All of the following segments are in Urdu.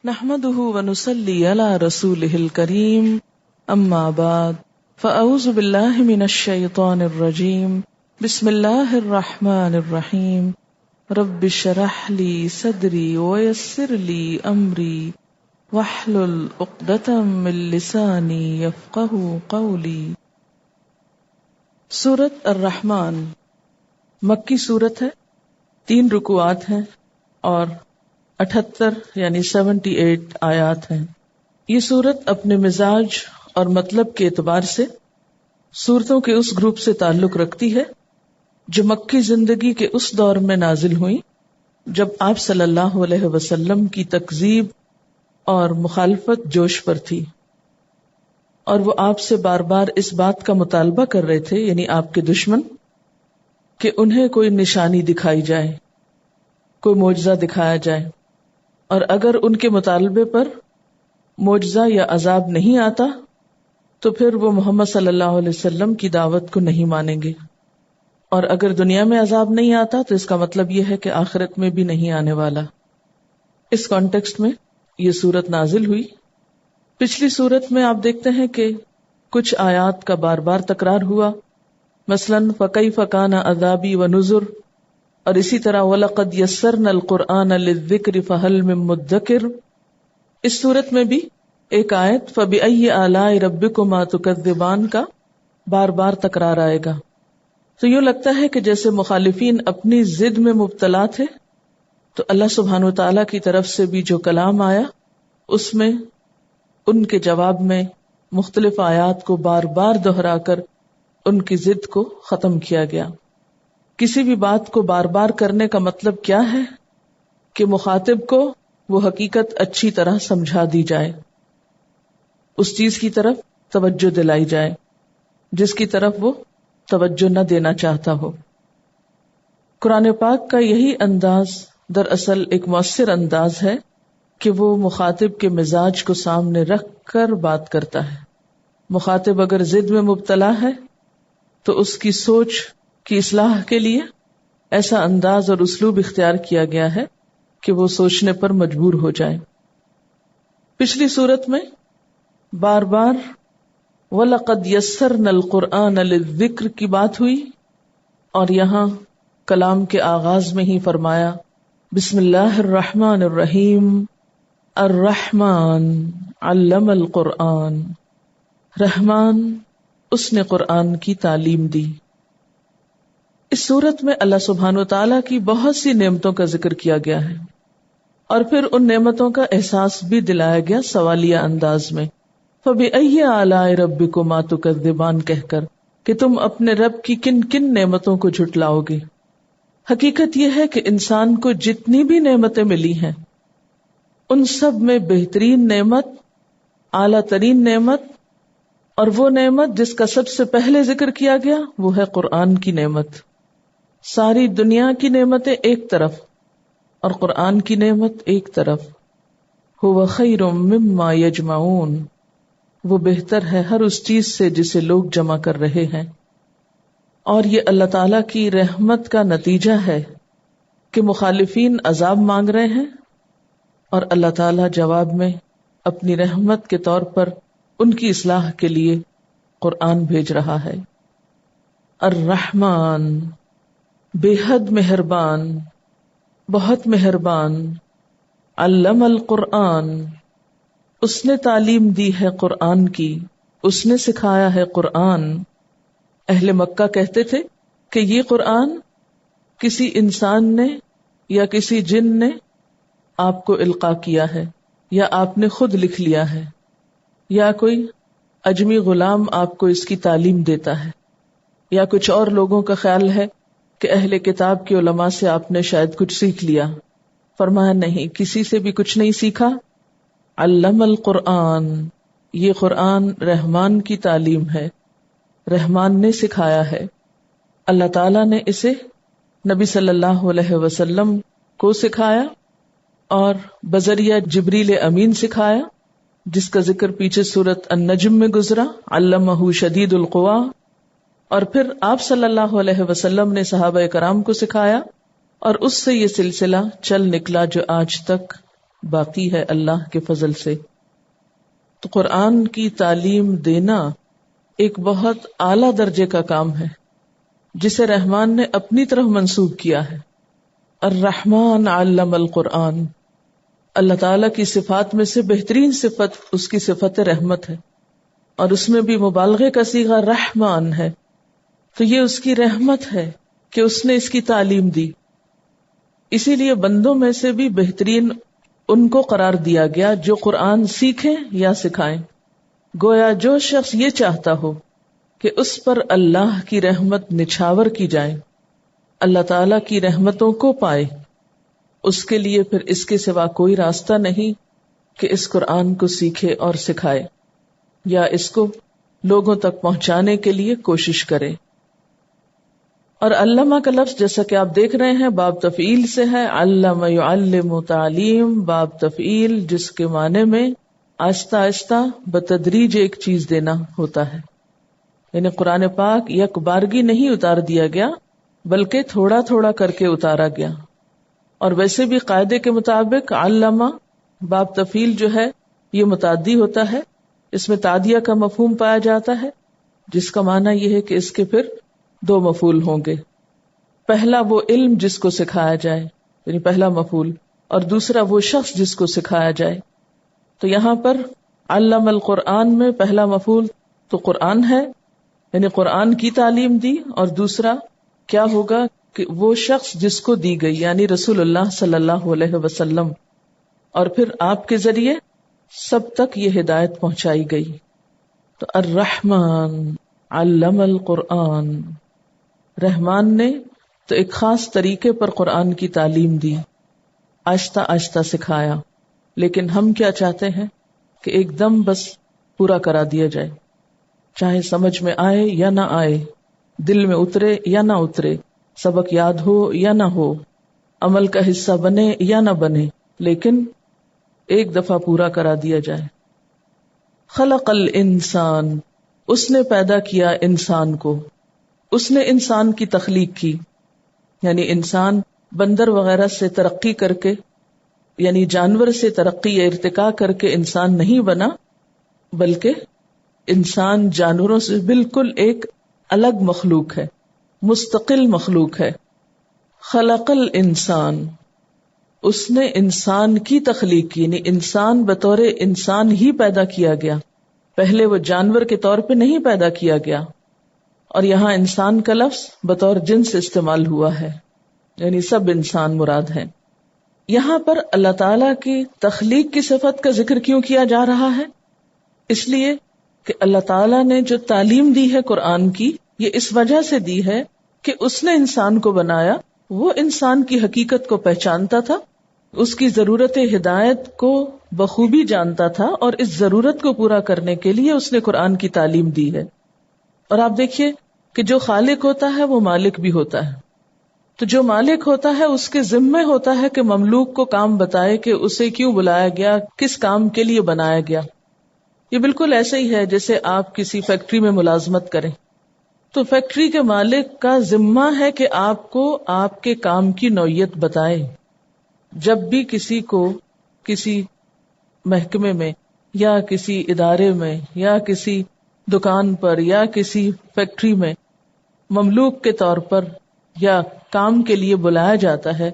نحمده ونصلي على رسوله الكريم اما بعد فاعوذ بالله من الشيطان الرجيم بسم الله الرحمن الرحيم رب اشرح لي صدري ويسر لي امري واحلل عقدة من لساني يفقهوا قولي۔ سورۃ الرحمن مکی سورت ہے، 3 رکوعات ہیں اور 78 یعنی 78 آیات ہیں۔ یہ سورت اپنے مزاج اور مطلب کے اعتبار سے سورتوں کے اس گروپ سے تعلق رکھتی ہے جو مکی زندگی کے اس دور میں نازل ہوئی جب آپ صلی اللہ علیہ وسلم کی تکذیب اور مخالفت جوش پر تھی، اور وہ آپ سے بار بار اس بات کا مطالبہ کر رہے تھے، یعنی آپ کے دشمن، کہ انہیں کوئی نشانی دکھائی جائے، کوئی معجزہ دکھایا جائے، اور اگر ان کے مطالبے پر معجزہ یا عذاب نہیں آتا تو پھر وہ محمد صلی اللہ علیہ وسلم کی دعوت کو نہیں مانیں گے، اور اگر دنیا میں عذاب نہیں آتا تو اس کا مطلب یہ ہے کہ آخرت میں بھی نہیں آنے والا۔ اس کانٹیکسٹ میں یہ سورت نازل ہوئی۔ پچھلی سورت میں آپ دیکھتے ہیں کہ کچھ آیات کا بار بار تکرار ہوا، مثلاً فَكَيْفَ كَانَ عَذَابِي وَنُذُرِ، اور اسی طرح وَلَقَدْ يَسَّرْنَا الْقُرْآنَ لِلذِّكْرِ فَهَلْ مِن مُدَّكِرٍ۔ اس صورت میں بھی ایک آیت فَبِأَيِّ آلَاءِ رَبِّكُمَا تُكَذِّبَانِ کا بار بار تکرار آئے گا۔ تو یوں لگتا ہے کہ جیسے مخالفین اپنی ضد میں مبتلا تھے، تو اللہ سبحانہ وتعالیٰ کی طرف سے بھی جو کلام آیا اس میں ان کے جواب میں مختلف آیات کو بار بار دہرا کر ان کی ضد کو ختم کیا گیا۔ کسی بھی بات کو بار بار کرنے کا مطلب کیا ہے کہ مخاطب کو وہ حقیقت اچھی طرح سمجھا دی جائے، اس چیز کی طرف توجہ دلائی جائے جس کی طرف وہ توجہ نہ دینا چاہتا ہو۔ قرآن پاک کا یہی انداز دراصل ایک مؤثر انداز ہے کہ وہ مخاطب کے مزاج کو سامنے رکھ کر بات کرتا ہے۔ مخاطب اگر ضد میں مبتلا ہے تو اس کی سوچ کی اصلاح کے لیے ایسا انداز اور اسلوب اختیار کیا گیا ہے کہ وہ سوچنے پر مجبور ہو جائے۔ پچھلی صورت میں بار بار وَلَقَدْ يَسَّرْنَا الْقُرْآنَ لِلذِّكْرِ کی بات ہوئی، اور یہاں کلام کے آغاز میں ہی فرمایا بسم اللہ الرحمن الرحیم الرحمن علم القرآن، رحمان اس نے قرآن کی تعلیم دی۔ اس صورت میں اللہ سبحانہ وتعالیٰ کی بہت سی نعمتوں کا ذکر کیا گیا ہے، اور پھر ان نعمتوں کا احساس بھی دلایا گیا سوالیہ انداز میں، فَبِأَيِّ آلَاءِ رَبِّكُمَا تُكَذِّبَانِ کہہ کر کہ تم اپنے رب کی کن کن نعمتوں کو جھٹلاؤ گے۔ حقیقت یہ ہے کہ انسان کو جتنی بھی نعمتیں ملی ہیں ان سب میں بہترین نعمت، اعلیٰ ترین نعمت، اور وہ نعمت جس کا سب سے پہلے ذکر کیا گیا وہ ہے قرآن کی نعمت۔ ساری دنیا کی نعمتیں ایک طرف اور قرآن کی نعمت ایک طرف۔ هو خیر مما یجمعون، وہ بہتر ہے ہر اس چیز سے جسے لوگ جمع کر رہے ہیں۔ اور یہ اللہ تعالی کی رحمت کا نتیجہ ہے کہ مخالفین عذاب مانگ رہے ہیں اور اللہ تعالی جواب میں اپنی رحمت کے طور پر ان کی اصلاح کے لیے قرآن بھیج رہا ہے۔ الرحمن بے حد مہربان، بہت مہربان، علم القرآن اس نے تعلیم دی ہے قرآن کی، اس نے سکھایا ہے قرآن۔ اہل مکہ کہتے تھے کہ یہ قرآن کسی انسان نے یا کسی جن نے آپ کو القاء کیا ہے، یا آپ نے خود لکھ لیا ہے، یا کوئی اجمی غلام آپ کو اس کی تعلیم دیتا ہے، یا کچھ اور لوگوں کا خیال ہے کہ اہل کتاب کے علماء سے آپ نے شاید کچھ سیکھ لیا۔ فرمایا نہیں، کسی سے بھی کچھ نہیں سیکھا۔ علم القرآن، یہ قرآن رحمان کی تعلیم ہے، رحمان نے سکھایا ہے۔ اللہ تعالیٰ نے اسے نبی صلی اللہ علیہ وسلم کو سکھایا اور بذریعہ جبریل امین سکھایا، جس کا ذکر پیچھے سورۃ النجم میں گزرا، علمہ شدید القوا۔ اور پھر آپ صلی اللہ علیہ وسلم نے صحابہ کرام کو سکھایا، اور اس سے یہ سلسلہ چل نکلا جو آج تک باقی ہے اللہ کے فضل سے۔ تو قرآن کی تعلیم دینا ایک بہت اعلیٰ درجے کا کام ہے جسے رحمان نے اپنی طرف منسوب کیا ہے۔ الرحمن علم القرآن، اللہ تعالیٰ کی صفات میں سے بہترین صفت اس کی صفت رحمت ہے، اور اس میں بھی مبالغے کا صیغہ رحمان ہے، تو یہ اس کی رحمت ہے کہ اس نے اس کی تعلیم دی۔ اسی لیے بندوں میں سے بھی بہترین ان کو قرار دیا گیا جو قرآن سیکھیں یا سکھائیں۔ گویا جو شخص یہ چاہتا ہو کہ اس پر اللہ کی رحمت نچھاور کی جائے، اللہ تعالیٰ کی رحمتوں کو پائے، اس کے لیے پھر اس کے سوا کوئی راستہ نہیں کہ اس قرآن کو سیکھے اور سکھائے یا اس کو لوگوں تک پہنچانے کے لیے کوشش کرے۔ اور علامہ کا لفظ جیسا کہ آپ دیکھ رہے ہیں باب تفعیل سے ہے، علم یعلم تعلیم، باب تفعیل جس کے معنی میں آہستہ آہستہ بتدریج ایک چیز دینا ہوتا ہے، یعنی قرآن پاک یک بارگی نہیں اتار دیا گیا بلکہ تھوڑا تھوڑا کر کے اتارا گیا۔ اور ویسے بھی قاعدے کے مطابق علامہ باب تفعیل جو ہے یہ متعدی ہوتا ہے، اس میں تعدیہ کا مفہوم پایا جاتا ہے، جس کا معنی یہ ہے کہ اس کے پھر دو مفعول ہوں گے، پہلا وہ علم جس کو سکھایا جائے یعنی پہلا مفعول، اور دوسرا وہ شخص جس کو سکھایا جائے۔ تو یہاں پر علم القرآن میں پہلا مفعول تو قرآن ہے، یعنی قرآن کی تعلیم دی، اور دوسرا کیا ہوگا کہ وہ شخص جس کو دی گئی یعنی رسول اللہ صلی اللہ علیہ وسلم، اور پھر آپ کے ذریعے سب تک یہ ہدایت پہنچائی گئی۔ تو الرحمن علم القرآن، رحمان نے تو ایک خاص طریقے پر قرآن کی تعلیم دی، آہستہ آہستہ سکھایا، لیکن ہم کیا چاہتے ہیں کہ ایک دم بس پورا کرا دیا جائے، چاہے سمجھ میں آئے یا نہ آئے، دل میں اترے یا نہ اترے، سبق یاد ہو یا نہ ہو، عمل کا حصہ بنے یا نہ بنے، لیکن ایک دفعہ پورا کرا دیا جائے۔ خلق الانسان، اس نے پیدا کیا انسان کو، اس نے انسان کی تخلیق کی، یعنی انسان بندر وغیرہ سے ترقی کر کے، یعنی جانور سے ترقی یا ارتقاء کر کے انسان نہیں بنا، بلکہ انسان جانوروں سے بالکل ایک الگ مخلوق ہے، مستقل مخلوق ہے۔ خلق الانسان، اس نے انسان کی تخلیق کی، یعنی انسان بطور انسان ہی پیدا کیا گیا، پہلے وہ جانور کے طور پہ نہیں پیدا کیا گیا۔ اور یہاں انسان کا لفظ بطور جنس استعمال ہوا ہے، یعنی سب انسان مراد ہے۔ یہاں پر اللہ تعالیٰ کی تخلیق کی صفت کا ذکر کیوں کیا جا رہا ہے؟ اس لیے کہ اللہ تعالیٰ نے جو تعلیم دی ہے قرآن کی، یہ اس وجہ سے دی ہے کہ اس نے انسان کو بنایا، وہ انسان کی حقیقت کو پہچانتا تھا، اس کی ضرورت ہدایت کو بخوبی جانتا تھا، اور اس ضرورت کو پورا کرنے کے لیے اس نے قرآن کی تعلیم دی ہے۔ اور آپ دیکھیے کہ جو خالق ہوتا ہے وہ مالک بھی ہوتا ہے، تو جو مالک ہوتا ہے اس کے ذمے ہوتا ہے کہ مملوک کو کام بتائے کہ اسے کیوں بلایا گیا، کس کام کے لیے بنایا گیا۔ یہ بالکل ایسے ہی ہے جیسے آپ کسی فیکٹری میں ملازمت کریں، تو فیکٹری کے مالک کا ذمہ ہے کہ آپ کو آپ کے کام کی نوعیت بتائے۔ جب بھی کسی کو کسی محکمے میں یا کسی ادارے میں یا کسی دکان پر یا کسی فیکٹری میں مملوک کے طور پر یا کام کے لیے بلایا جاتا ہے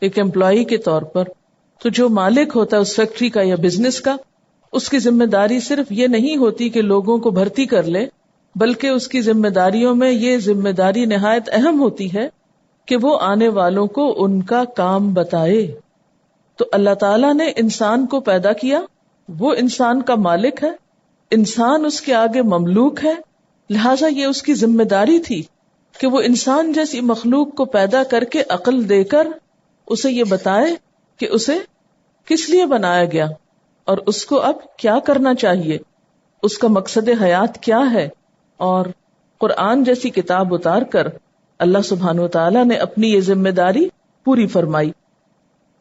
ایک امپلائی کے طور پر، تو جو مالک ہوتا ہے اس فیکٹری کا یا بزنس کا، اس کی ذمہ داری صرف یہ نہیں ہوتی کہ لوگوں کو بھرتی کر لے، بلکہ اس کی ذمہ داریوں میں یہ ذمہ داری نہایت اہم ہوتی ہے کہ وہ آنے والوں کو ان کا کام بتائے۔ تو اللہ تعالیٰ نے انسان کو پیدا کیا، وہ انسان کا مالک ہے، انسان اس کے آگے مملوک ہے، لہٰذا یہ اس کی ذمہ داری تھی کہ وہ انسان جیسی مخلوق کو پیدا کر کے عقل دے کر اسے یہ بتائے کہ اسے کس لیے بنایا گیا اور اس کو اب کیا کرنا چاہیے، اس کا مقصد حیات کیا ہے۔ اور قرآن جیسی کتاب اتار کر اللہ سبحانہ وتعالیٰ نے اپنی یہ ذمہ داری پوری فرمائی،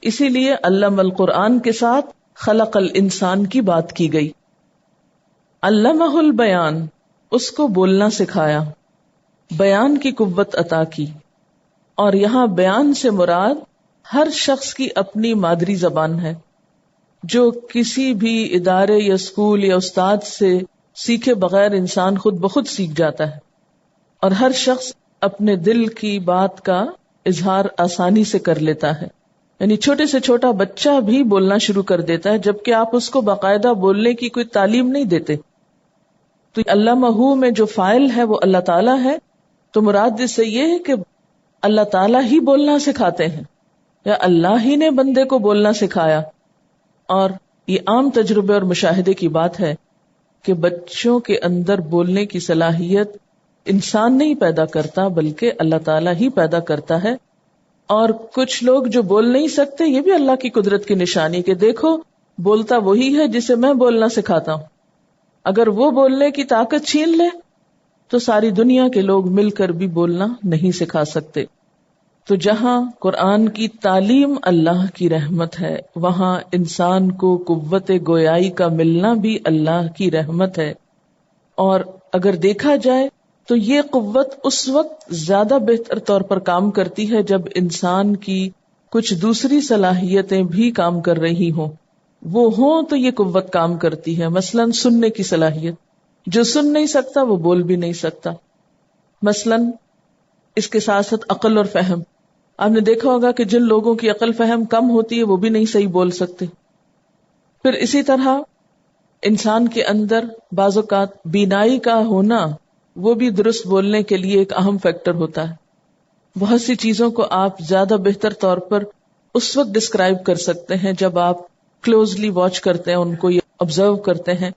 اسی لیے علم القرآن کے ساتھ خلق الانسان کی بات کی گئی۔ علمہ البیان، اس کو بولنا سکھایا، بیان کی قوت عطا کی۔ اور یہاں بیان سے مراد ہر شخص کی اپنی مادری زبان ہے، جو کسی بھی ادارے یا اسکول یا استاد سے سیکھے بغیر انسان خود بخود سیکھ جاتا ہے، اور ہر شخص اپنے دل کی بات کا اظہار آسانی سے کر لیتا ہے. یعنی چھوٹے سے چھوٹا بچہ بھی بولنا شروع کر دیتا ہے، جبکہ آپ اس کو باقاعدہ بولنے کی کوئی تعلیم نہیں دیتے. تو علامہ ہو میں جو فاعل ہے وہ اللہ تعالیٰ ہے، تو مراد اس سے یہ ہے کہ اللہ تعالیٰ ہی بولنا سکھاتے ہیں، یا اللہ ہی نے بندے کو بولنا سکھایا. اور یہ عام تجربے اور مشاہدے کی بات ہے کہ بچوں کے اندر بولنے کی صلاحیت انسان نہیں پیدا کرتا بلکہ اللہ تعالیٰ ہی پیدا کرتا ہے. اور کچھ لوگ جو بول نہیں سکتے، یہ بھی اللہ کی قدرت کی نشانی کہ دیکھو بولتا وہی ہے جسے میں بولنا سکھاتا ہوں. اگر وہ بولنے کی طاقت چھین لے تو ساری دنیا کے لوگ مل کر بھی بولنا نہیں سکھا سکتے. تو جہاں قرآن کی تعلیم اللہ کی رحمت ہے، وہاں انسان کو قوت گویائی کا ملنا بھی اللہ کی رحمت ہے. اور اگر دیکھا جائے تو یہ قوت اس وقت زیادہ بہتر طور پر کام کرتی ہے جب انسان کی کچھ دوسری صلاحیتیں بھی کام کر رہی ہوں. وہ ہوں تو یہ قوت کام کرتی ہے. مثلاً سننے کی صلاحیت، جو سن نہیں سکتا وہ بول بھی نہیں سکتا. مثلاً اس کے ساتھ ساتھ عقل اور فہم. آپ نے دیکھا ہوگا کہ جن لوگوں کی عقل فہم کم ہوتی ہے وہ بھی نہیں صحیح بول سکتے. پھر اسی طرح انسان کے اندر بعض اوقات بینائی کا ہونا وہ بھی درست بولنے کے لیے ایک اہم فیکٹر ہوتا ہے. بہت سی چیزوں کو آپ زیادہ بہتر طور پر اس وقت ڈسکرائب کر سکتے ہیں جب آپ کلوزلی واچ کرتے ہیں ان کو، یا آبزرو کرتے ہیں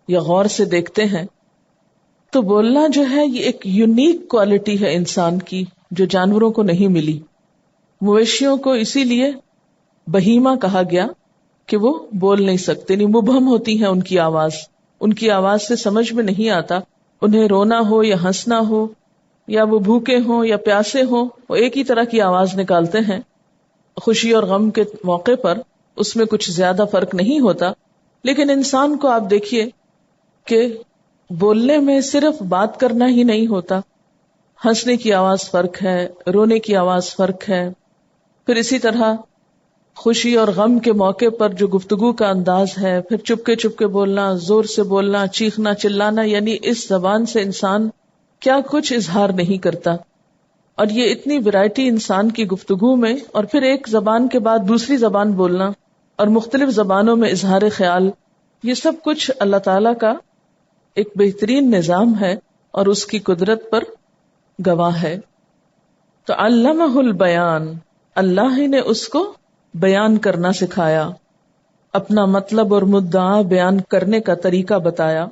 یا غور سے دیکھتے ہیں. تو بولنا جو ہے یہ ایک یونیک کوالٹی ہے انسان کی جو جانوروں کو نہیں ملی. مویشیوں کو اسی لیے بہیمہ کہا گیا کہ وہ بول نہیں سکتے، نہیں مبہم ہوتی ہے ان کی آواز. ان کی آواز سے سمجھ میں نہیں آتا انہیں رونا ہو یا ہنسنا ہو، یا وہ بھوکے ہوں یا پیاسے ہوں، وہ ایک ہی طرح کی آواز نکالتے ہیں. خوشی اور غم کے موقع پر اس میں کچھ زیادہ فرق نہیں ہوتا. لیکن انسان کو آپ دیکھیے کہ بولنے میں صرف بات کرنا ہی نہیں ہوتا، ہنسنے کی آواز فرق ہے، رونے کی آواز فرق ہے. پھر اسی طرح خوشی اور غم کے موقع پر جو گفتگو کا انداز ہے، پھر چپکے چپکے بولنا، زور سے بولنا، چیخنا چلانا، یعنی اس زبان سے انسان کیا کچھ اظہار نہیں کرتا. اور یہ اتنی ورائٹی انسان کی گفتگو میں، اور پھر ایک زبان کے بعد دوسری زبان بولنا اور مختلف زبانوں میں اظہار خیال، یہ سب کچھ اللہ تعالیٰ کا ایک بہترین نظام ہے اور اس کی قدرت پر گواہ ہے. تو علمہ البیان، اللہ ہی نے اس کو بیان کرنا سکھایا، اپنا مطلب اور مدعا بیان کرنے کا طریقہ بتایا.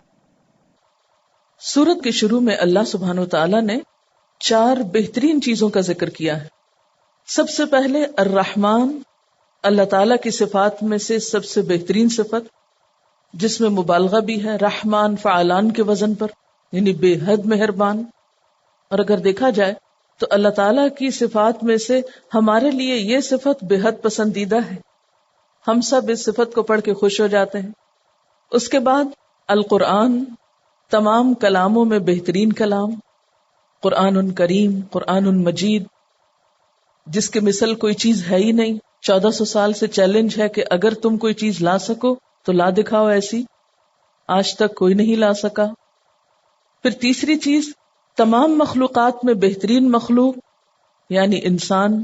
سورت کے شروع میں اللہ سبحانہ وتعالی نے 4 بہترین چیزوں کا ذکر کیا ہے. سب سے پہلے الرحمن، اللہ تعالیٰ کی صفات میں سے سب سے بہترین صفت، جس میں مبالغہ بھی ہے، رحمان فعلان کے وزن پر، یعنی بے حد مہربان. اور اگر دیکھا جائے تو اللہ تعالیٰ کی صفات میں سے ہمارے لیے یہ صفت بے حد پسندیدہ ہے. ہم سب اس صفت کو پڑھ کے خوش ہو جاتے ہیں. اس کے بعد القرآن، تمام کلاموں میں بہترین کلام، قرآن کریم، قرآن مجید، جس کے مثل کوئی چیز ہے ہی نہیں. 1400 سال سے چیلنج ہے کہ اگر تم کوئی چیز لا سکو تو لا دکھاؤ، ایسی آج تک کوئی نہیں لا سکا. پھر تیسری چیز، تمام مخلوقات میں بہترین مخلوق یعنی انسان،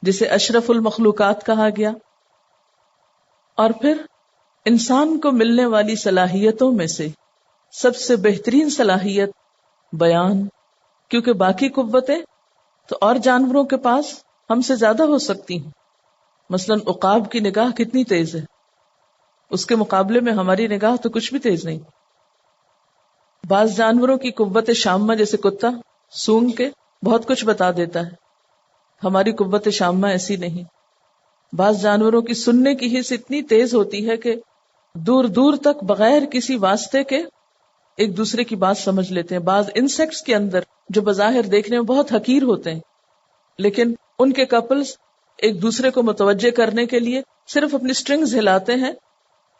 جسے اشرف المخلوقات کہا گیا. اور پھر انسان کو ملنے والی صلاحیتوں میں سے سب سے بہترین صلاحیت بیان، کیونکہ باقی قوتیں تو اور جانوروں کے پاس ہم سے زیادہ ہو سکتی ہیں. مثلاً عقاب کی نگاہ کتنی تیز ہے، اس کے مقابلے میں ہماری نگاہ تو کچھ بھی تیز نہیں. بعض جانوروں کی قوت شامہ جیسے کتا سونگ کے بہت کچھ بتا دیتا ہے، ہماری قوت شامہ ایسی نہیں. بعض جانوروں کی سننے کی حس اتنی تیز ہوتی ہے کہ دور دور تک بغیر کسی واسطے کے ایک دوسرے کی بات سمجھ لیتے ہیں. بعض انسیکٹس کے اندر جو بظاہر دیکھنے میں بہت حقیر ہوتے ہیں، لیکن ان کے کپلز ایک دوسرے کو متوجہ کرنے کے لیے صرف اپنی سٹرنگز ہلاتے ہیں.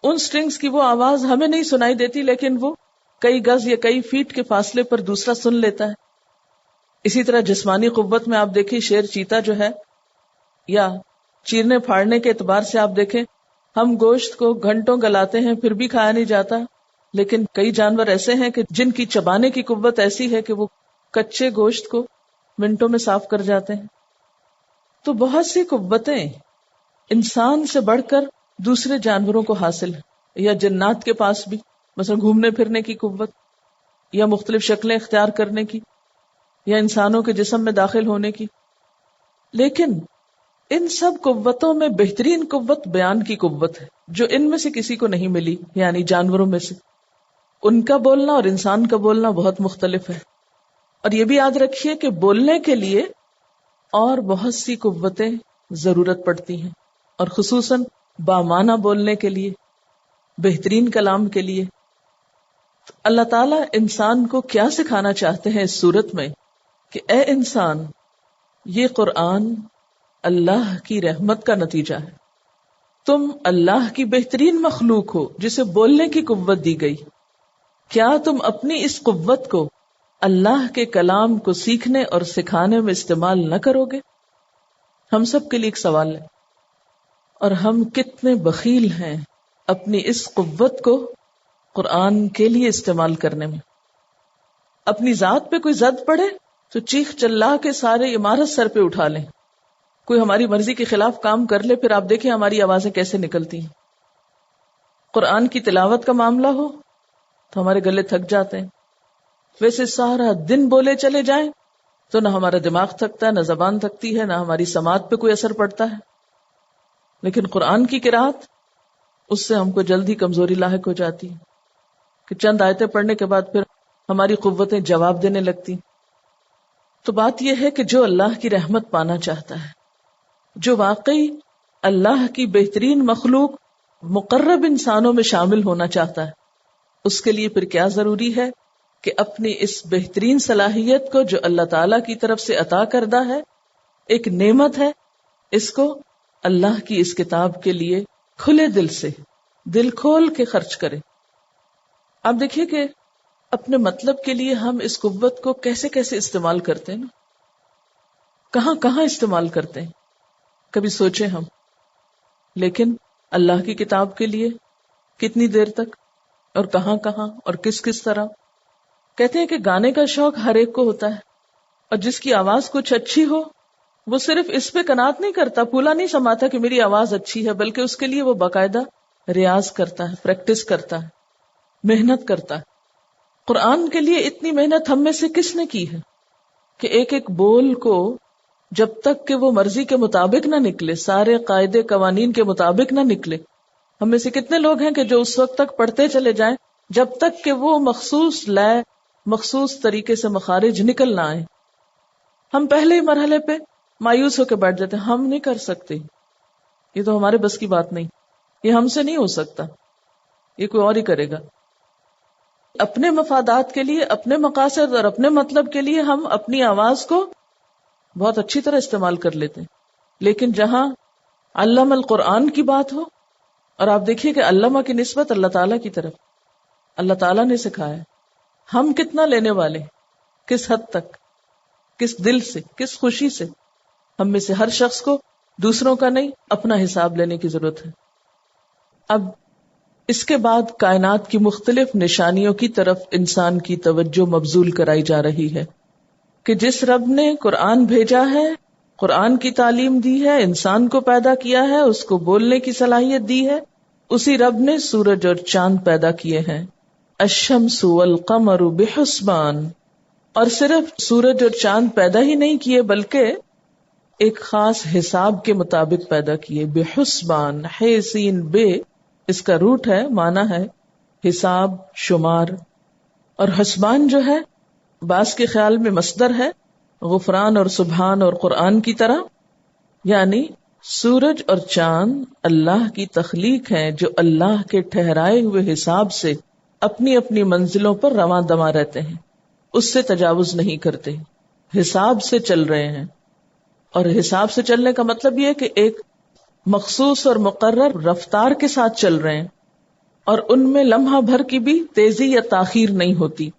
ان سٹرنگز کی وہ آواز ہمیں نہیں سنائی دیتی، لیکن وہ کئی گز یا کئی فیٹ کے فاصلے پر دوسرا سن لیتا ہے. اسی طرح جسمانی قوت میں آپ دیکھیں شیر چیتا جو ہے، یا چیرنے پھاڑنے کے اعتبار سے آپ دیکھیں ہم گوشت کو گھنٹوں گلاتے ہیں پھر بھی کھایا نہیں جاتا، لیکن کئی جانور ایسے ہیں کہ جن کی چبانے کی قوت ایسی ہے کہ وہ کچے گوشت کو منٹوں میں صاف کر جاتے ہیں۔ تو بہت سی قوتیں انسان سے بڑھ کر دوسرے جانوروں کو حاصل ہیں، یا جنات کے پاس بھی، مثلا گھومنے پھرنے کی قوت، یا مختلف شکلیں اختیار کرنے کی، یا انسانوں کے جسم میں داخل ہونے کی۔ لیکن ان سب قوتوں میں بہترین قوت بیان کی قوت ہے، جو ان میں سے کسی کو نہیں ملی، یعنی جانوروں میں سے۔ ان کا بولنا اور انسان کا بولنا بہت مختلف ہے۔ اور یہ بھی یاد رکھیے کہ بولنے کے لیے اور بہت سی قوتیں ضرورت پڑتی ہیں، اور خصوصاً بامعنی بولنے کے لیے، بہترین کلام کے لیے۔ اللہ تعالیٰ انسان کو کیا سکھانا چاہتے ہیں اس صورت میں کہ اے انسان، یہ قرآن اللہ کی رحمت کا نتیجہ ہے، تم اللہ کی بہترین مخلوق ہو جسے بولنے کی قوت دی گئی، کیا تم اپنی اس قوت کو اللہ کے کلام کو سیکھنے اور سکھانے میں استعمال نہ کرو گے؟ ہم سب کے لیے ایک سوال ہے، اور ہم کتنے بخیل ہیں اپنی اس قوت کو قرآن کے لیے استعمال کرنے میں۔ اپنی ذات پہ کوئی زد پڑے تو چیخ چلا کے سارے عمارت سر پہ اٹھا لیں، کوئی ہماری مرضی کے خلاف کام کر لے، پھر آپ دیکھیں ہماری آوازیں کیسے نکلتی ہیں۔ قرآن کی تلاوت کا معاملہ ہو تو ہمارے گلے تھک جاتے ہیں، ویسے سارا دن بولے چلے جائیں تو نہ ہمارا دماغ تھکتا ہے، نہ زبان تھکتی ہے، نہ ہماری سماعت پہ کوئی اثر پڑتا ہے۔ لیکن قرآن کی قرات، اس سے ہم کو جلدی کمزوری لاحق ہو جاتی ہے کہ چند آیتیں پڑھنے کے بعد پھر ہماری قوتیں جواب دینے لگتی۔ تو بات یہ ہے کہ جو اللہ کی رحمت پانا چاہتا ہے، جو واقعی اللہ کی بہترین مخلوق مقرب انسانوں میں شامل ہونا چاہتا ہے، اس کے لیے پھر کیا ضروری ہے کہ اپنی اس بہترین صلاحیت کو جو اللہ تعالی کی طرف سے عطا کردہ ہے، ایک نعمت ہے، اس کو اللہ کی اس کتاب کے لیے کھلے دل سے، دل کھول کے خرچ کرے۔ آپ دیکھیے کہ اپنے مطلب کے لیے ہم اس قوت کو کیسے کیسے استعمال کرتے ہیں نا، کہاں کہاں استعمال کرتے ہیں، کبھی سوچیں ہم۔ لیکن اللہ کی کتاب کے لیے کتنی دیر تک اور کہاں کہاں اور کس کس طرح؟ کہتے ہیں کہ گانے کا شوق ہر ایک کو ہوتا ہے، اور جس کی آواز کچھ اچھی ہو وہ صرف اس پہ قناعت نہیں کرتا، پھولا نہیں سماتا کہ میری آواز اچھی ہے، بلکہ اس کے لیے وہ باقاعدہ ریاض کرتا ہے، پریکٹس کرتا ہے، محنت کرتا ہے۔ قرآن کے لیے اتنی محنت ہم میں سے کس نے کی ہے کہ ایک ایک بول کو جب تک کہ وہ مرضی کے مطابق نہ نکلے، سارے قاعدے قوانین کے مطابق نہ نکلے، ہم میں سے کتنے لوگ ہیں کہ جو اس وقت تک پڑھتے چلے جائیں جب تک کہ وہ مخصوص لے، مخصوص طریقے سے مخارج نکل نہ آئے۔ ہم پہلے ہی مرحلے پہ مایوس ہو کے بیٹھ جاتے ہیں، ہم نہیں کر سکتے، یہ تو ہمارے بس کی بات نہیں، یہ ہم سے نہیں ہو سکتا، یہ کوئی اور ہی کرے گا۔ اپنے مفادات کے لیے، اپنے مقاصد اور اپنے مطلب کے لیے ہم اپنی آواز کو بہت اچھی طرح استعمال کر لیتے ہیں، لیکن جہاں علم القرآن کی بات ہو، اور آپ دیکھیے کہ علامہ کی نسبت اللہ تعالیٰ کی طرف، اللہ تعالیٰ نے سکھایا، ہم کتنا لینے والے، کس حد تک، کس دل سے، کس خوشی سے؟ ہم میں سے ہر شخص کو دوسروں کا نہیں، اپنا حساب لینے کی ضرورت ہے۔ اب اس کے بعد کائنات کی مختلف نشانیوں کی طرف انسان کی توجہ مبذول کرائی جا رہی ہے کہ جس رب نے قرآن بھیجا ہے، قرآن کی تعلیم دی ہے، انسان کو پیدا کیا ہے، اس کو بولنے کی صلاحیت دی ہے، اسی رب نے سورج اور چاند پیدا کیے ہیں، الشمس والقمر بحسبان، اور صرف سورج اور چاند پیدا ہی نہیں کیے بلکہ ایک خاص حساب کے مطابق پیدا کیے، بحسبان، ہے سین بے، اس کا روٹ ہے، معنی ہے حساب، شمار، اور حسبان جو ہے بعض کے خیال میں مصدر ہے، غفران اور سبحان اور قرآن کی طرح، یعنی سورج اور چاند اللہ کی تخلیق ہیں جو اللہ کے ٹھہرائے ہوئے حساب سے اپنی اپنی منزلوں پر رواں دواں رہتے ہیں، اس سے تجاوز نہیں کرتے، حساب سے چل رہے ہیں۔ اور حساب سے چلنے کا مطلب یہ کہ ایک مخصوص اور مقرر رفتار کے ساتھ چل رہے ہیں، اور ان میں لمحہ بھر کی بھی تیزی یا تاخیر نہیں ہوتی،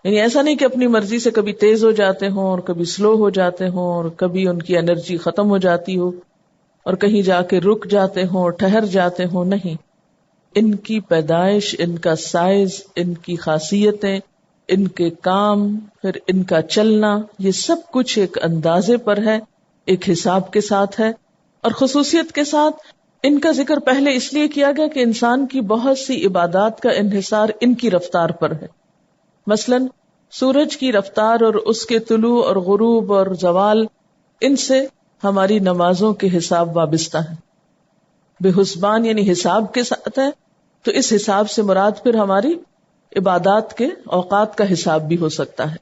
یعنی ایسا نہیں کہ اپنی مرضی سے کبھی تیز ہو جاتے ہوں اور کبھی سلو ہو جاتے ہوں اور کبھی ان کی انرجی ختم ہو جاتی ہو اور کہیں جا کے رک جاتے ہوں، ٹھہر جاتے ہوں، نہیں. ان کی پیدائش، ان کا سائز، ان کی خاصیتیں، ان کے کام، پھر ان کا چلنا، یہ سب کچھ ایک اندازے پر ہے، ایک حساب کے ساتھ ہے. اور خصوصیت کے ساتھ ان کا ذکر پہلے اس لیے کیا گیا کہ انسان کی بہت سی عبادات کا انحصار ان کی رفتار پر ہے. مثلاً سورج کی رفتار اور اس کے طلوع اور غروب اور زوال، ان سے ہماری نمازوں کے حساب وابستہ ہیں. بے حسبان یعنی حساب کے ساتھ ہے، تو اس حساب سے مراد پھر ہماری عبادات کے اوقات کا حساب بھی ہو سکتا ہے.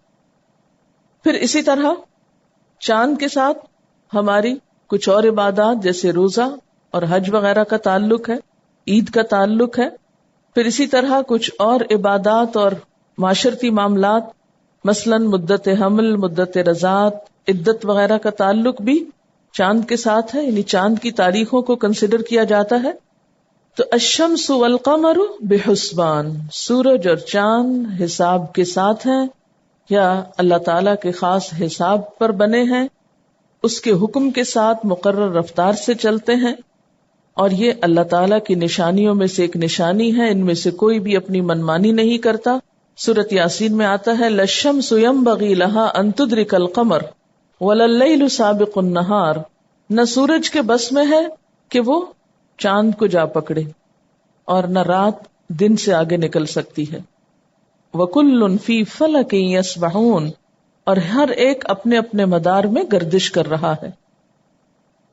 پھر اسی طرح چاند کے ساتھ ہماری کچھ اور عبادات جیسے روزہ اور حج وغیرہ کا تعلق ہے، عید کا تعلق ہے. پھر اسی طرح کچھ اور عبادات اور معاشرتی معاملات، مثلا مدت حمل، مدت رضاعت، عدت وغیرہ کا تعلق بھی چاند کے ساتھ ہے، یعنی چاند کی تاریخوں کو کنسیڈر کیا جاتا ہے. تو الشمس والقمر بحسبان، سورج اور چاند حساب کے ساتھ ہیں، یا اللہ تعالی کے خاص حساب پر بنے ہیں، اس کے حکم کے ساتھ مقرر رفتار سے چلتے ہیں. اور یہ اللہ تعالیٰ کی نشانیوں میں سے ایک نشانی ہے، ان میں سے کوئی بھی اپنی منمانی نہیں کرتا. سورۃ یاسین میں آتا ہے للشمس ينبغي لها ان تدرك القمر ولا الليل سابق النهار، نہ سورج کے بس میں ہے کہ وہ چاند کو جا پکڑے اور نہ رات دن سے آگے نکل سکتی ہے. وَكُلٌّ فِي فَلَكٍ يَسْبَحُونَ، اور ہر ایک اپنے اپنے مدار میں گردش کر رہا ہے.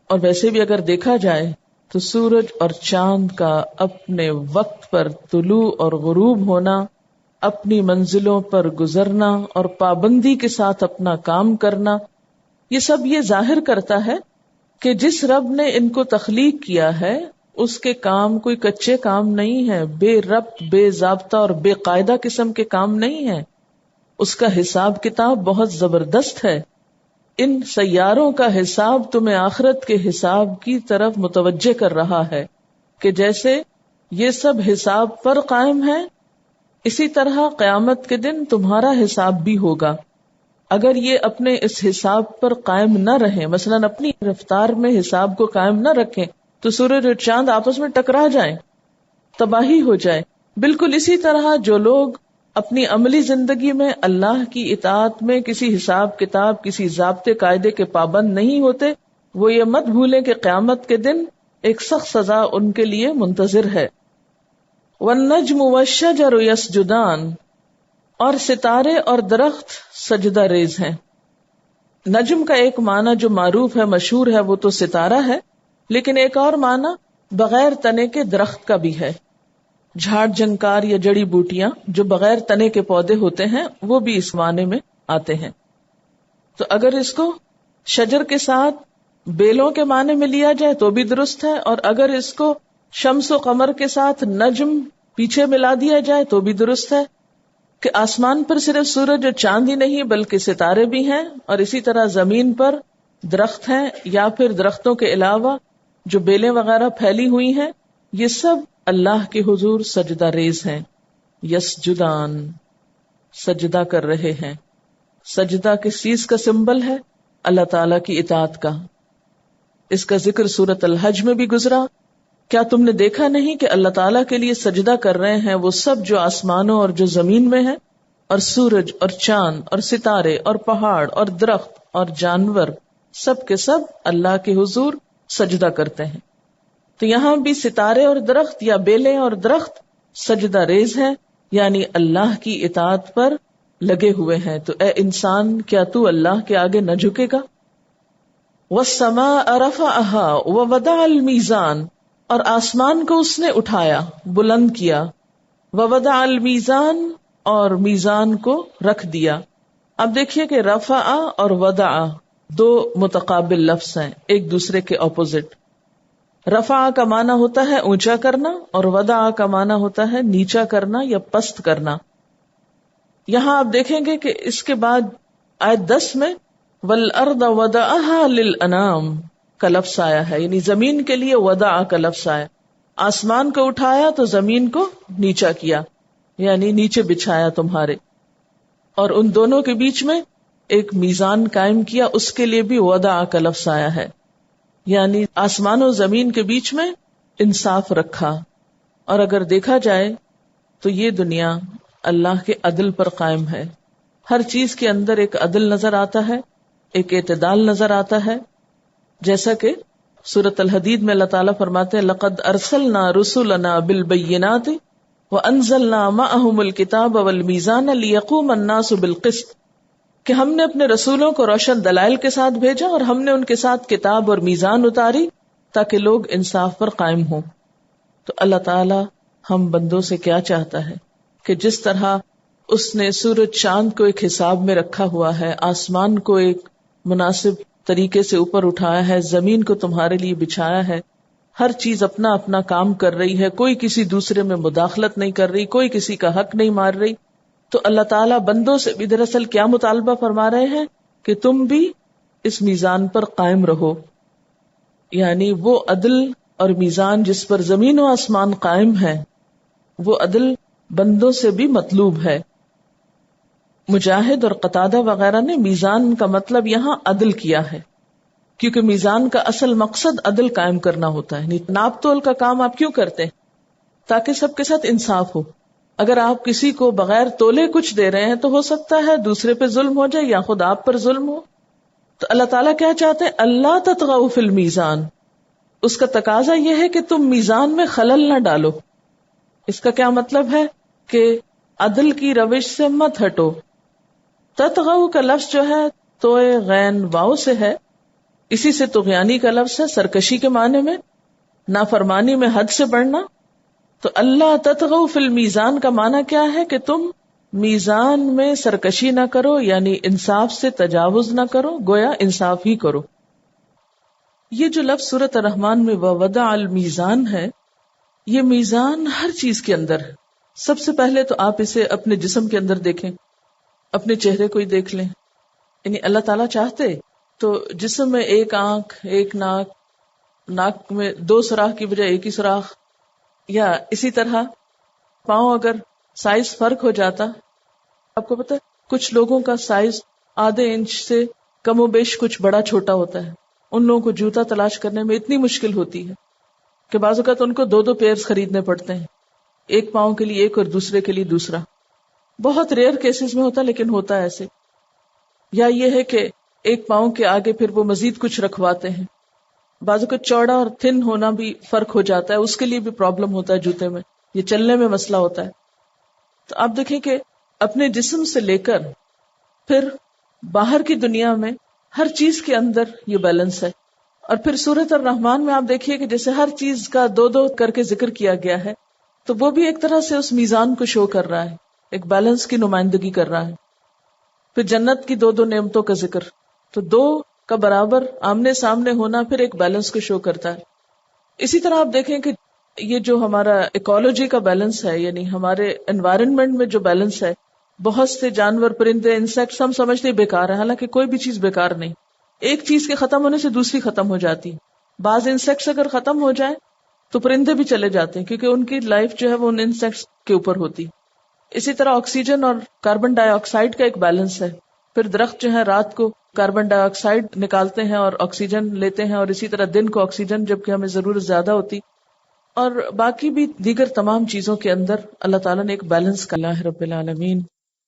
اور ویسے بھی اگر دیکھا جائے تو سورج اور چاند کا اپنے وقت پر طلوع اور غروب ہونا، اپنی منزلوں پر گزرنا اور پابندی کے ساتھ اپنا کام کرنا، یہ سب یہ ظاہر کرتا ہے کہ جس رب نے ان کو تخلیق کیا ہے اس کے کام کوئی کچے کام نہیں ہے، بے ربط، بے ضابطہ اور بے قاعدہ قسم کے کام نہیں ہے. اس کا حساب کتاب بہت زبردست ہے. ان سیاروں کا حساب تمہیں آخرت کے حساب کی طرف متوجہ کر رہا ہے کہ جیسے یہ سب حساب پر قائم ہے، اسی طرح قیامت کے دن تمہارا حساب بھی ہوگا. اگر یہ اپنے اس حساب پر قائم نہ رہیں، مثلا اپنی رفتار میں حساب کو قائم نہ رکھیں، تو سورج اور چاند آپس میں ٹکرا جائیں، تباہی ہو جائے. بالکل اسی طرح جو لوگ اپنی عملی زندگی میں اللہ کی اطاعت میں کسی حساب کتاب، کسی ضابطے قاعدے کے پابند نہیں ہوتے، وہ یہ مت بھولیں کہ قیامت کے دن ایک سخت سزا ان کے لیے منتظر ہے. والنجم والشجر یسجدان، اور ستارے اور درخت سجدہ ریز ہیں. نجم کا ایک معنی جو معروف ہے، مشہور ہے، وہ تو ستارہ ہے، لیکن ایک اور معنی بغیر تنے کے درخت کا بھی ہے. جھاڑ جھنکار یا جڑی بوٹیاں جو بغیر تنے کے پودے ہوتے ہیں، وہ بھی اس معنی میں آتے ہیں. تو اگر اس کو شجر کے ساتھ بیلوں کے معنی میں لیا جائے تو بھی درست ہے، اور اگر اس کو شمس و قمر کے ساتھ نجم پیچھے ملا دیا جائے تو بھی درست ہے کہ آسمان پر صرف سورج اور چاند ہی نہیں بلکہ ستارے بھی ہیں، اور اسی طرح زمین پر درخت ہیں، یا پھر درختوں کے علاوہ جو بیلیں وغیرہ پھیلی ہوئی ہیں، یہ سب اللہ کے حضور سجدہ ریز ہیں. یسجدان، سجدہ کر رہے ہیں. سجدہ کس چیز کا سمبل ہے؟ اللہ تعالی کی اطاعت کا. اس کا ذکر سورۃ الحج میں بھی گزرا. کیا تم نے دیکھا نہیں کہ اللہ تعالیٰ کے لیے سجدہ کر رہے ہیں وہ سب جو آسمانوں اور جو زمین میں ہیں، اور سورج اور چاند اور ستارے اور پہاڑ اور درخت اور جانور، سب کے سب اللہ کے حضور سجدہ کرتے ہیں. تو یہاں بھی ستارے اور درخت یا بیلیں اور درخت سجدہ ریز ہیں، یعنی اللہ کی اطاعت پر لگے ہوئے ہیں. تو اے انسان، کیا تو اللہ کے آگے نہ جھکے گا؟ وَالسَّمَاءَ رَفَعَهَا وَوَضَعَ الْمِيزَانَ، اور آسمان کو اس نے اٹھایا، بلند کیا. وَوَضَعَ الْمِيزَانَ، اور میزان کو رکھ دیا. اب دیکھیے کہ رفع اور وضع دو متقابل لفظ ہیں، ایک دوسرے کے اپوزٹ. رفع کا معنی ہوتا ہے اونچا کرنا، اور وضع کا معنی ہوتا ہے نیچا کرنا یا پست کرنا. یہاں آپ دیکھیں گے کہ اس کے بعد آیت 10 میں وَالْأَرْضَ وَضَعَهَا لِلْأَنَامِ کا لفظ آیا ہے، یعنی زمین کے لیے وضع کا لفظ آیا. آسمان کو اٹھایا تو زمین کو نیچا کیا، یعنی نیچے بچھایا تمہارے، اور ان دونوں کے بیچ میں ایک میزان قائم کیا، اس کے لیے بھی وضع کا لفظ آیا ہے. یعنی آسمان و زمین کے بیچ میں انصاف رکھا. اور اگر دیکھا جائے تو یہ دنیا اللہ کے عدل پر قائم ہے. ہر چیز کے اندر ایک عدل نظر آتا ہے، ایک اعتدال نظر آتا ہے. جیسا کہ سورۃ الحدید میں اللہ تعالیٰ فرماتے ہیں لقد ارسلنا رسلنا بالبینات وانزلنا معهم الکتاب والمیزان لیقوم الناس بالقسط، کہ ہم نے اپنے رسولوں کو روشن دلائل کے ساتھ بھیجا اور ہم نے ان کے ساتھ کتاب اور میزان اتاری تاکہ لوگ انصاف پر قائم ہوں. تو اللہ تعالیٰ ہم بندوں سے کیا چاہتا ہے کہ جس طرح اس نے سورج چاند کو ایک حساب میں رکھا ہوا ہے، آسمان کو ایک مناسب طریقے سے اوپر اٹھایا ہے، زمین کو تمہارے لیے بچھایا ہے، ہر چیز اپنا اپنا کام کر رہی ہے، کوئی کسی دوسرے میں مداخلت نہیں کر رہی، کوئی کسی کا حق نہیں مار رہی. تو اللہ تعالیٰ بندوں سے بھی دراصل کیا مطالبہ فرما رہے ہیں کہ تم بھی اس میزان پر قائم رہو. یعنی وہ عدل اور میزان جس پر زمین و آسمان قائم ہے، وہ عدل بندوں سے بھی مطلوب ہے. مجاہد اور قتادہ وغیرہ نے میزان کا مطلب یہاں عدل کیا ہے، کیونکہ میزان کا اصل مقصد عدل قائم کرنا ہوتا ہے. ناپ تول کا کام آپ کیوں کرتے ہیں؟ تاکہ سب کے ساتھ انصاف ہو. اگر آپ کسی کو بغیر تولے کچھ دے رہے ہیں تو ہو سکتا ہے دوسرے پہ ظلم ہو جائے یا خود آپ پر ظلم ہو. تو اللہ تعالیٰ کیا چاہتے ہیں؟ اللہ تطغوا فی المیزان. اس کا تقاضا یہ ہے کہ تم میزان میں خلل نہ ڈالو. اس کا کیا مطلب ہے کہ عدل کی روش سے مت ہٹو. تطغوا کا لفظ جو ہے توئے غین واؤ سے ہے، اسی سے طغیانی کا لفظ ہے، سرکشی کے معنی میں، نافرمانی میں حد سے بڑھنا. تو اللہ تطغوا فی المیزان کا معنی کیا ہے کہ تم میزان میں سرکشی نہ کرو، یعنی انصاف سے تجاوز نہ کرو، گویا انصاف ہی کرو. یہ جو لفظ سورۃ الرحمن میں ووضع المیزان ہے، یہ میزان ہر چیز کے اندر ہے. سب سے پہلے تو آپ اسے اپنے جسم کے اندر دیکھیں، اپنے چہرے کو ہی دیکھ لیں. یعنی اللہ تعالیٰ چاہتے تو جسم میں ایک آنکھ، ایک ناک، ناک میں 2 سوراخ کی بجائے ایک ہی سوراخ، یا اسی طرح پاؤں اگر سائز فرق ہو جاتا. آپ کو پتہ ہے کچھ لوگوں کا سائز آدھے انچ سے کم و بیش کچھ بڑا چھوٹا ہوتا ہے. ان لوگوں کو جوتا تلاش کرنے میں اتنی مشکل ہوتی ہے کہ بعض اوقات ان کو 2 پیئرز خریدنے پڑتے ہیں، ایک پاؤں کے لیے ایک اور دوسرے کے لیے دوسرا. بہت ریئر کیسز میں ہوتا ہے لیکن ہوتا ہے ایسے. یا یہ ہے کہ ایک پاؤں کے آگے پھر وہ مزید کچھ رکھواتے ہیں. بازو کا چوڑا اور تھن ہونا بھی فرق ہو جاتا ہے، اس کے لیے بھی پرابلم ہوتا ہے جوتے میں، یہ چلنے میں مسئلہ ہوتا ہے. تو آپ دیکھیں کہ اپنے جسم سے لے کر پھر باہر کی دنیا میں ہر چیز کے اندر یہ بیلنس ہے. اور پھر سورۃ الرحمن میں آپ دیکھیے کہ جیسے ہر چیز کا 2 کر کے ذکر کیا گیا ہے، تو وہ بھی ایک طرح سے اس میزان کو شو کر رہا ہے، ایک بیلنس کی نمائندگی کر رہا ہے. پھر جنت کی 2 نعمتوں کا ذکر، تو 2 کا برابر آمنے سامنے ہونا پھر ایک بیلنس کو شو کرتا ہے. اسی طرح آپ دیکھیں کہ یہ جو ہمارا ایکولوجی کا بیلنس ہے، یعنی ہمارے انوائرنمنٹ میں جو بیلنس ہے، بہت سے جانور، پرندے، انسیکٹس ہم سمجھتے بیکار ہے، حالانکہ کوئی بھی چیز بیکار نہیں. ایک چیز کے ختم ہونے سے دوسری ختم ہو جاتی. بعض انسیکٹس اگر ختم ہو جائیں تو پرندے بھی چلے جاتے ہیں، کیونکہ ان کی لائف جو ہے وہ ان انسیکٹس کے اوپر ہوتی. اسی طرح آکسیجن اور کاربن ڈائی آکسائڈ کا ایک بیلنس ہے. پھر درخت جو ہے رات کو کاربن ڈائی آکسائڈ نکالتے ہیں اور آکسیجن لیتے ہیں، اور اسی طرح دن کو آکسیجن جبکہ ہمیں ضرورت زیادہ ہوتی. اور باقی بھی دیگر تمام چیزوں کے اندر اللہ تعالیٰ نے ایک بیلنس کا. اللہ رب العالمین.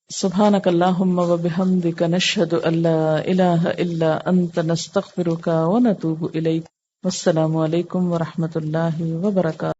سبحانک اللہم و بحمدک نشہد ان لا الہ الا انت نستغفرک و نتوب الیک. والسلام علیکم و رحمۃ اللہ وبرکاتہ.